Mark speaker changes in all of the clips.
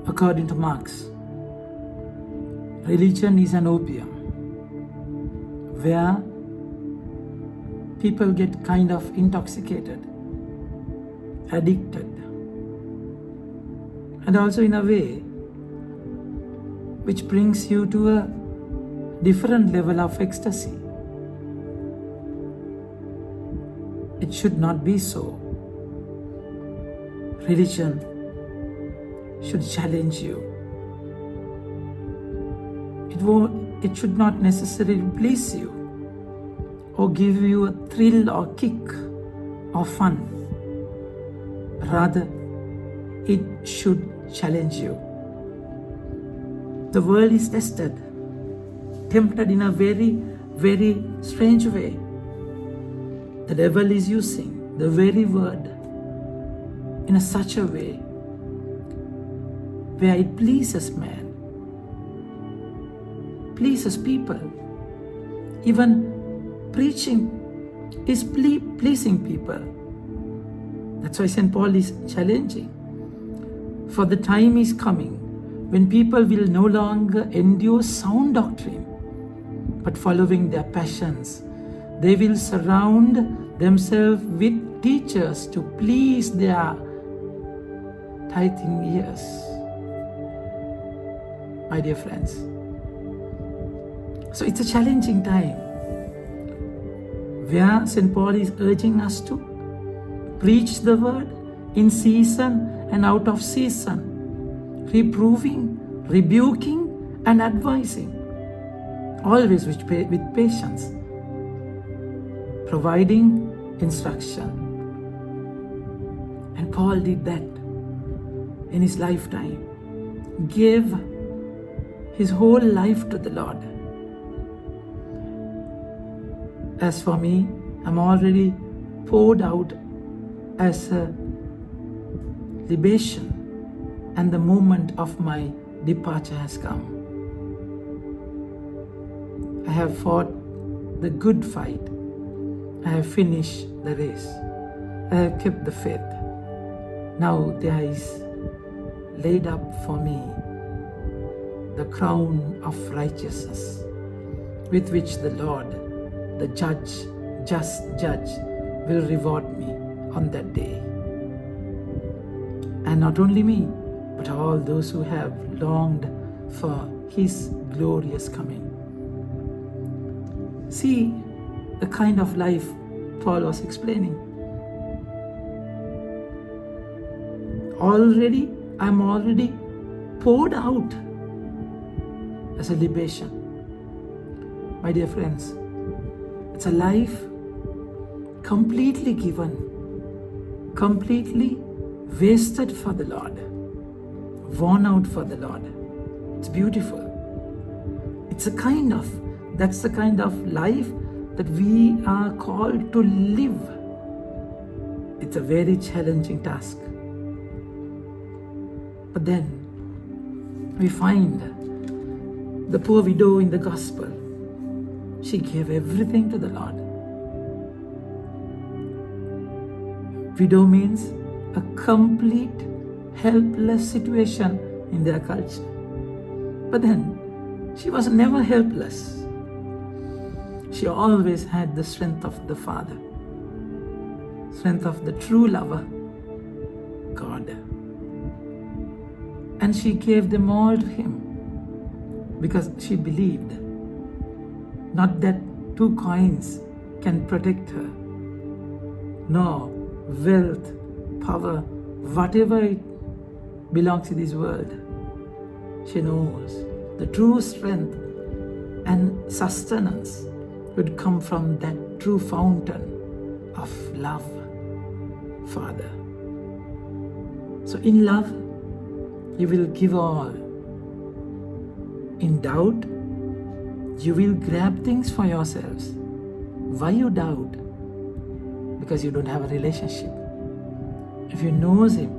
Speaker 1: According to Marx, religion is an opium where people get kind of intoxicated, addicted, and also in a way which brings you to a different level of ecstasy. It should not be so. Religion should challenge you. It should not necessarily please you or give you a thrill or kick or fun. Rather, it should challenge you. The world is tested, tempted in a very, very strange way. The devil is using the very word in such a way where it pleases man, pleases people. Even preaching is pleasing people. That's why St. Paul is challenging. For the time is coming when people will no longer endure sound doctrine, but following their passions, they will surround themselves with teachers to please their tithing ears. My dear friends, so it's a challenging time where St. Paul is urging us to preach the word in season and out of season, reproving, rebuking, and advising, always with patience, providing instruction. And Paul did that in his lifetime, gave his whole life to the Lord. As for me, I'm already poured out as a libation, and the moment of my departure has come. I have fought the good fight. I have finished the race. I have kept the faith. Now there is laid up for me the crown of righteousness, with which the Lord, the just judge, will reward me on that day. And not only me, but all those who have longed for his glorious coming. See the kind of life Paul was explaining. I'm already poured out as a libation. My dear friends, it's a life completely given, completely wasted for the Lord, worn out for the Lord. It's beautiful. That's the kind of life that we are called to live. It's a very challenging task. But then we find the poor widow in the gospel. She gave everything to the Lord. Widow means a complete helpless situation in their culture. But then she was never helpless. She always had the strength of the Father, strength of the true lover, God. And she gave them all to him because she believed not that 2 coins can protect her, nor wealth, power, whatever it belongs in this world. She knows the true strength and sustenance would come from that true fountain of love, Father. So in love, you will give all. In doubt, you will grab things for yourselves. Why you doubt? Because you don't have a relationship. If you know him,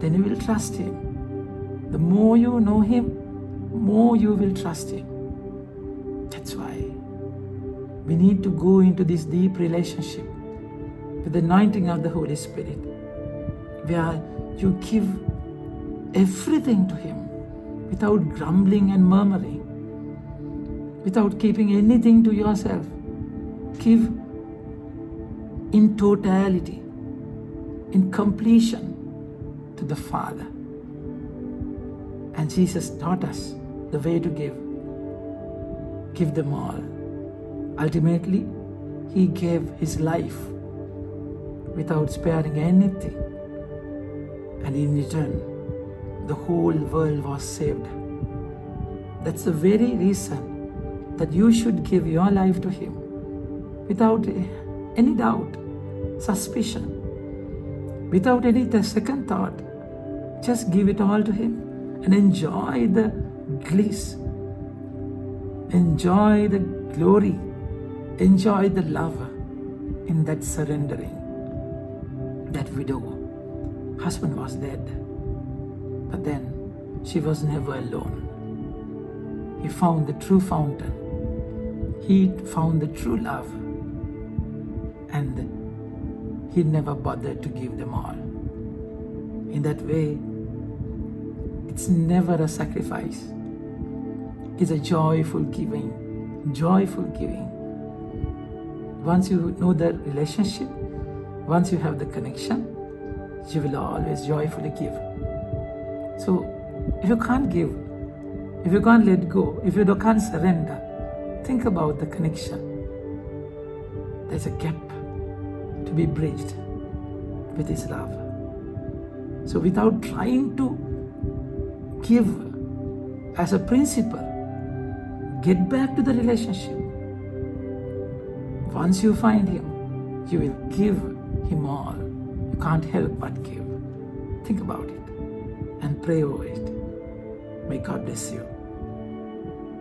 Speaker 1: then you will trust him. The more you know him, more you will trust him. That's why we need to go into this deep relationship with the anointing of the Holy Spirit, where you give everything to Him without grumbling and murmuring, without keeping anything to yourself. Give in totality, in completion to the Father. And Jesus taught us the way to give. Give them all. Ultimately, He gave His life without sparing anything. And in return, the whole world was saved. That's the very reason that you should give your life to Him without any doubt, suspicion, without any second thought. Just give it all to Him and enjoy the bliss, enjoy the glory, enjoy the love in that surrendering. That widow, husband was dead, but then she was never alone. He found the true fountain. He found the true love, and he never bothered to give them all. In that way, it's never a sacrifice. It's a joyful giving, joyful giving. Once you know the relationship, once you have the connection, you will always joyfully give. So, if you can't give, if you can't let go, if you can't surrender, think about the connection. There's a gap to be bridged with His love. So, without trying to give as a principle, get back to the relationship. Once you find Him, you will give Him all. You can't help but give. Think about it and pray over it. May God bless you.